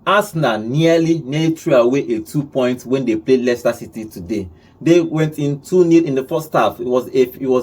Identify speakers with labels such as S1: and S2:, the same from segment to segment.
S1: Arsenal nearly threw away a 2 points when they played Leicester City today. They went in 2-0 in the first half. It was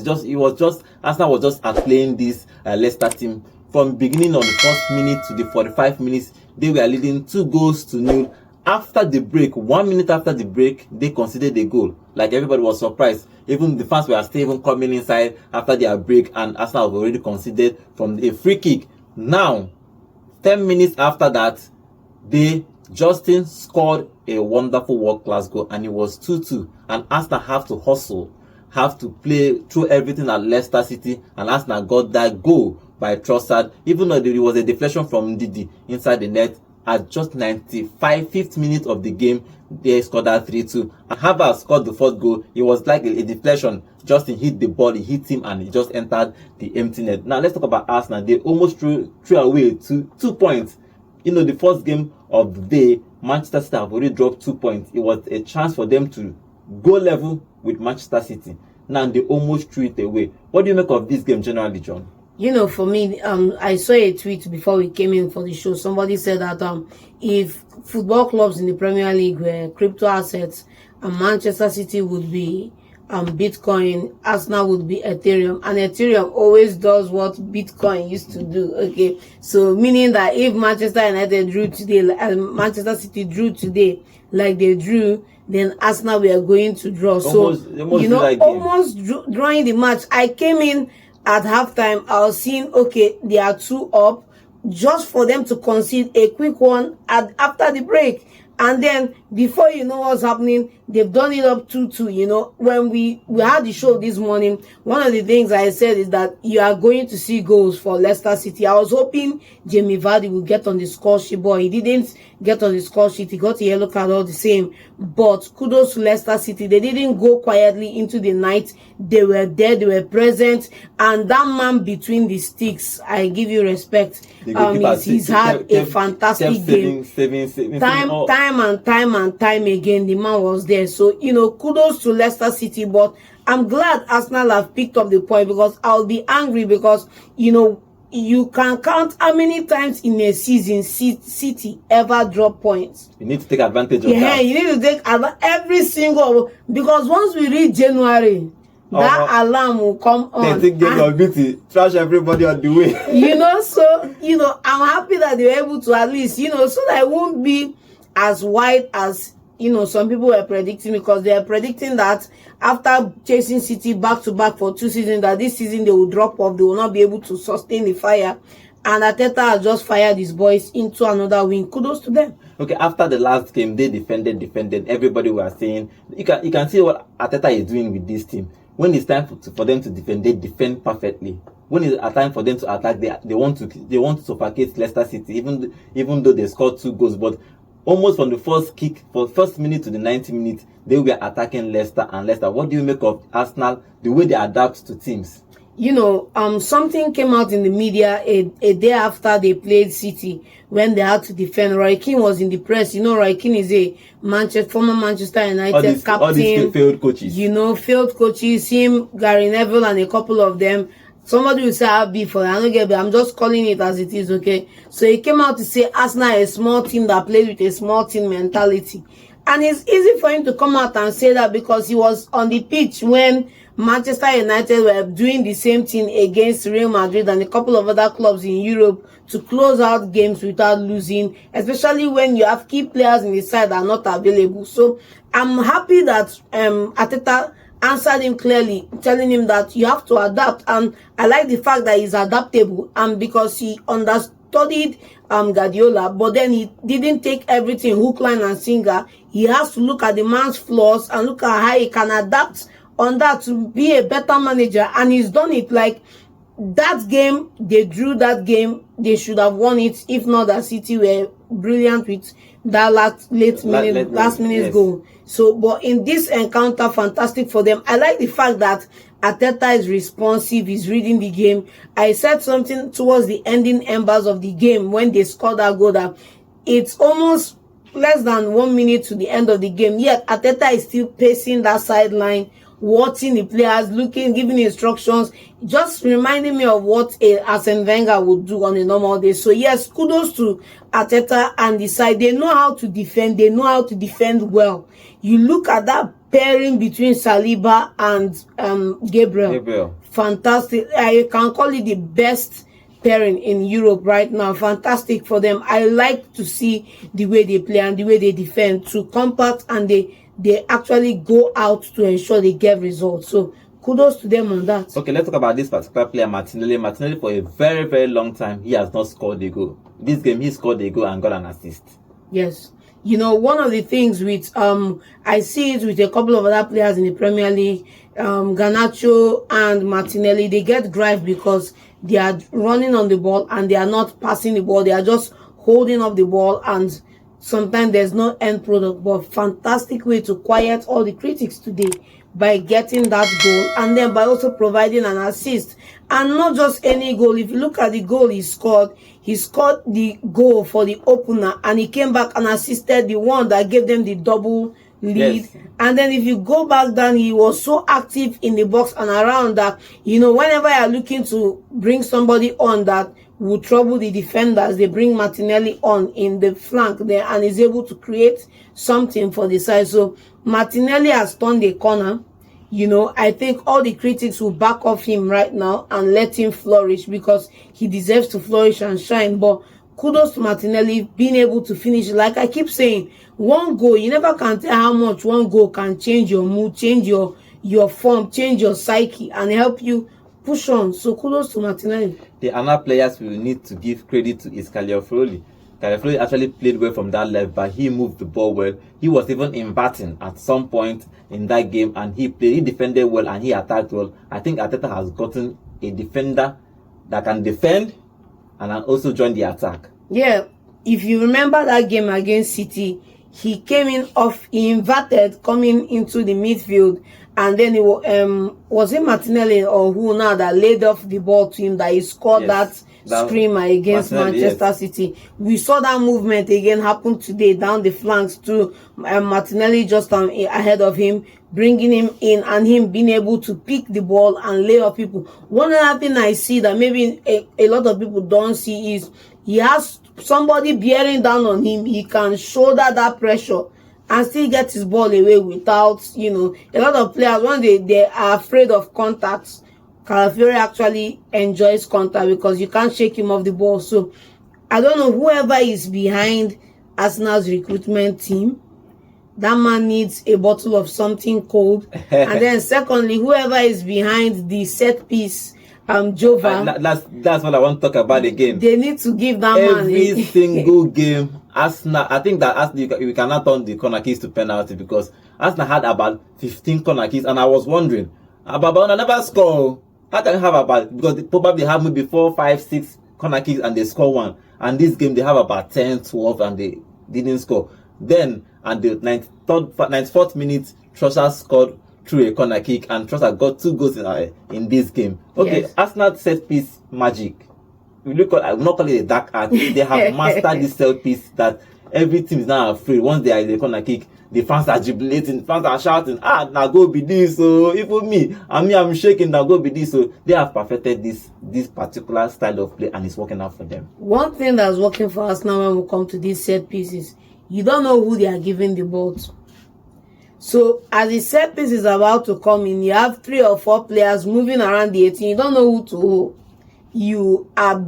S1: just Arsenal was just outplaying this Leicester team. From beginning of the first minute to the 45 minutes, they were leading 2-0. After the break, 1 minute after the break, they conceded a goal. Like, everybody was surprised. Even the fans were still even coming inside after their break, and Arsenal have already conceded from a free kick. Now, 10 minutes after that, Justin scored a wonderful world-class goal, and it was 2-2. And Arsenal have to hustle, have to play through everything at Leicester City, and Arsenal got that goal by Trossard, even though there was a deflection from Didi inside the net. At just 95th minute of the game, they scored that 3-2. And Havertz scored the fourth goal. It was like a deflection. Justin hit the ball, he hit him, and it just entered the empty net. Now let's talk about Arsenal. They almost threw away 2 points. You know, the first game of the day, Manchester City have already dropped 2 points. It was a chance for them to go level with Manchester City. Now they almost threw it away. What do you make of this game generally, John?
S2: You know, for me, I saw a tweet before we came in for the show. Somebody said that if football clubs in the Premier League were crypto assets, and Manchester City would be Bitcoin, Arsenal would be Ethereum, and Ethereum always does what Bitcoin used to do. Okay, so meaning that if Manchester United drew today and Manchester City drew today, like they drew, then Arsenal were going to draw. Almost drawing the match. I came in at halftime, I was seeing, okay, they are 2 up, just for them to concede a quick one after the break. And then, before you know what's happening, they've done it up 2-2. You know, when we had the show this morning, one of the things I said is that you are going to see goals for Leicester City. I was hoping Jamie Vardy would get on the score sheet, but he didn't get on the score sheet. He got a yellow card all the same. But kudos to Leicester City. They didn't go quietly into the night. They were there, they were present. And that man between the sticks, I give you respect. He's had a fantastic game. Time and time again, the man was there. So, you know, kudos to Leicester City. But I'm glad Arsenal have picked up the point, because I'll be angry because, you know, you can count how many times in a season City ever drop points.
S1: You need to take advantage of that.
S2: Yeah, you need to take every single, because once we reach January, that alarm will come on.
S1: They think they will beat trash everybody on the way.
S2: You know, so, you know, I'm happy that they were able to at least, you know, so that it won't be as wide as, you know, some people were predicting, because they are predicting that after chasing City back-to-back for 2 seasons, that this season they will drop off, they will not be able to sustain the fire. And Arteta has just fired his boys into another win. Kudos to them.
S1: Okay, after the last game, they defended. Everybody was saying, you can see what Arteta is doing with this team. When it's time for them to defend, they defend perfectly. When it's a time for them to attack, they want to suffocate Leicester City, even though they scored 2 goals. But almost from the first minute to the 90 minutes, they were attacking Leicester. What do you make of Arsenal, the way they adapt to teams?
S2: You know, something came out in the media a day after they played City, when they had to defend. Roy Keane was in the press. You know, Roy Keane is a former Manchester United captain.
S1: All these failed coaches.
S2: You know, failed coaches, him, Gary Neville, and a couple of them. Somebody will say, I'll be for it. I don't get it. I'm just calling it as it is, okay? So he came out to say Arsenal is a small team that plays with a small team mentality. And it's easy for him to come out and say that, because he was on the pitch when Manchester United were doing the same thing against Real Madrid and a couple of other clubs in Europe to close out games without losing, especially when you have key players in the side that are not available. So I'm happy that Arteta answered him clearly, telling him that you have to adapt. And I like the fact that he's adaptable, and because he studied Guardiola, but then he didn't take everything hook, line, and sinker. He has to look at the man's flaws and look at how he can adapt on that to be a better manager. And he's done it. Like that game, they drew that game. They should have won it, if not that City were brilliant with that last minute goal. So, but in this encounter, fantastic for them. I like the fact that Arteta is responsive, he's reading the game. I said something towards the ending embers of the game when they scored that goal, that it's almost less than 1 minute to the end of the game, yet Arteta is still pacing that sideline, watching the players, looking, giving instructions, just reminding me of what Arsene Wenger would do on a normal day. So yes, kudos to Arteta and the side. They know how to defend. They know how to defend well. You look at that pairing between Saliba and Gabriel. Fantastic. I can call it the best pairing in Europe right now. Fantastic for them. I like to see the way they play and the way they defend, to compact, and they actually go out to ensure they get results. So kudos to them on that.
S1: Okay, let's talk about this particular player, Martinelli. Martinelli, for a very, very long time, he has not scored a goal. This game, he scored a goal and got an assist.
S2: Yes. You know, one of the things with I see it with a couple of other players in the Premier League, Garnacho and Martinelli, they get grief because they are running on the ball and they are not passing the ball. They are just holding up the ball, and sometimes there's no end product. But fantastic way to quiet all the critics today by getting that goal, and then by also providing an assist. And not just any goal. If you look at the goal he scored the goal for the opener, and he came back and assisted the one that gave them the double lead. Yes. And then if you go back down, he was so active in the box and around that, you know, whenever you're looking to bring somebody on that will trouble the defenders, they bring Martinelli on in the flank there and is able to create something for the side. So Martinelli has turned a corner. You know, I think all the critics will back off him right now and let him flourish, because he deserves to flourish and shine. But kudos to Martinelli being able to finish. Like I keep saying, one goal, you never can tell how much one goal can change your mood, change your form, change your psyche, and help you push on. So kudos to Martinelli.
S1: The other players we need to give credit to is Caliafroli. Caliafroli actually played well from that left back. He moved the ball well. He was even inverting at some point in that game, and he defended well and he attacked well. I think Arteta has gotten a defender that can defend and also join the attack.
S2: Yeah, if you remember that game against City, he came in he inverted coming into the midfield, and then it was it Martinelli or who now that laid off the ball to him that he scored that screamer against Manchester City. We saw that movement again happen today down the flanks too. Martinelli just ahead of him, bringing him in, and him being able to pick the ball and lay off people. One other thing I see that maybe a lot of people don't see is he has somebody bearing down on him. He can shoulder that pressure and still get his ball away without, you know, a lot of players, when they are afraid of contacts, Calafiori actually enjoys contact because you can't shake him off the ball. So I don't know, whoever is behind Arsenal's recruitment team, that man needs a bottle of something cold. And then secondly, whoever is behind the set piece, Jova,
S1: that's what I want to talk about again.
S2: They need to give that
S1: every single game. Arsenal, I think that Arsenal, we cannot turn the corner kicks to penalty, because Arsenal had about 15 corner kicks, and I was wondering, Ababa never score. How can you have about, because they probably have maybe 4, 5, 6 corner kicks and they score one, and this game they have about 10, 12 and they didn't score. Then at the 94th minute, Trossard scored through a corner kick, and Trossard got 2 goals in this game. Okay, yes. Arsenal set piece magic. We look at, I will not call it a dark art. They have mastered this set piece that every team is now afraid. Once they are in the corner kick, the fans are jubilating, fans are shouting, now go be this. So even me, I'm shaking, now go be this. So they have perfected this particular style of play, and it's working out for them.
S2: One thing that's working for us now when we come to these set pieces, you don't know who they are giving the ball to. So as the set piece is about to come in, you have 3 or 4 players moving around the 18. You don't know who to hold. You are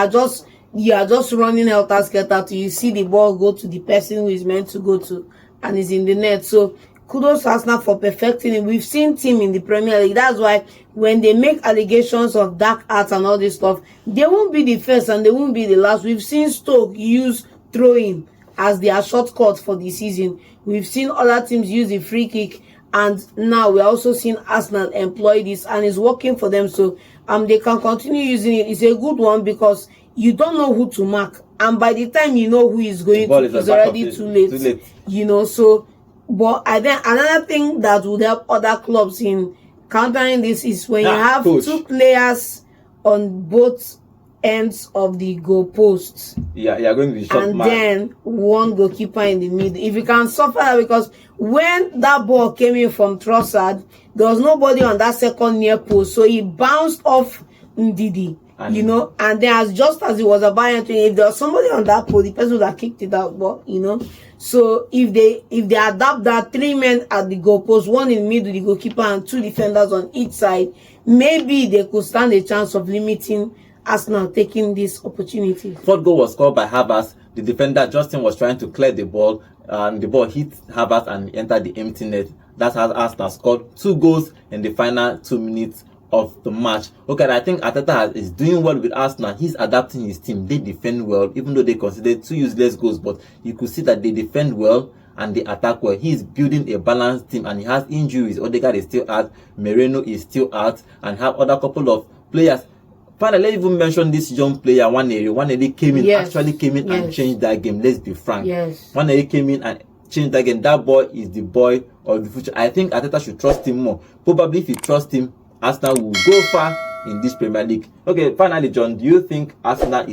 S2: just running helter skelter till you see the ball go to the person who is meant to go to, and is in the net. So kudos to Arsenal for perfecting it. We've seen team in the Premier League. That's why when they make allegations of dark arts and all this stuff, they won't be the first and they won't be the last. We've seen Stoke use throwing as their shortcut for the season. We've seen other teams use the free kick, and now we're also seeing Arsenal employ this, and it's working for them. So they can continue using it. It's a good one because you don't know who to mark, and by the time you know who is going to, it's already too late. You know, so but then another thing that would help other clubs in countering this is when you have 2 players on both ends of the goalposts.
S1: Yeah, you're going to be shot,
S2: and
S1: man.
S2: then one goalkeeper in the middle. If you can suffer that, because when that ball came in from Trossard, there was nobody on that second near post, so he bounced off Ndidi, you know, and then as he was about entering, if there was somebody on that post, the person would have kicked it out, but you know. So if they adapt that, 3 men at the goalpost, 1 in the middle, the goalkeeper, and 2 defenders on each side, maybe they could stand a chance of limiting Arsenal taking this opportunity.
S1: 4th goal was scored by Havertz. The defender Justin was trying to clear the ball, and the ball hit Havertz and entered the empty net. That's how Arsenal scored 2 goals in the final 2 minutes of the match. Okay, I think Arteta is doing well with Arsenal. He's adapting his team. They defend well, even though they considered 2 useless goals, but you could see that they defend well and they attack well. He's building a balanced team, and he has injuries. Odegaard is still out, Moreno is still out, and have other couple of players. Finally, let's even mention this young player, Waneri came in, actually came in and changed that game. Let's be frank. Waneri came in and changed that game. That boy is the boy of the future. I think Arteta should trust him more. Probably if you trust him, Arsenal will go far in this Premier League. Okay, finally, John, do you think Arsenal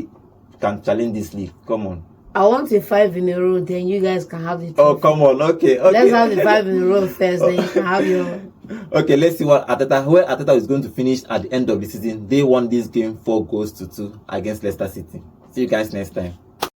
S1: can challenge this league? Come on.
S2: I want a 5 in a row, then you guys can have it.
S1: Oh, come on. Okay.
S2: Let's have the 5 in a row first, then you can have your...
S1: Okay, let's see where Arteta is going to finish at the end of the season. They won this game 4 goals to 2 against Leicester City. See you guys next time.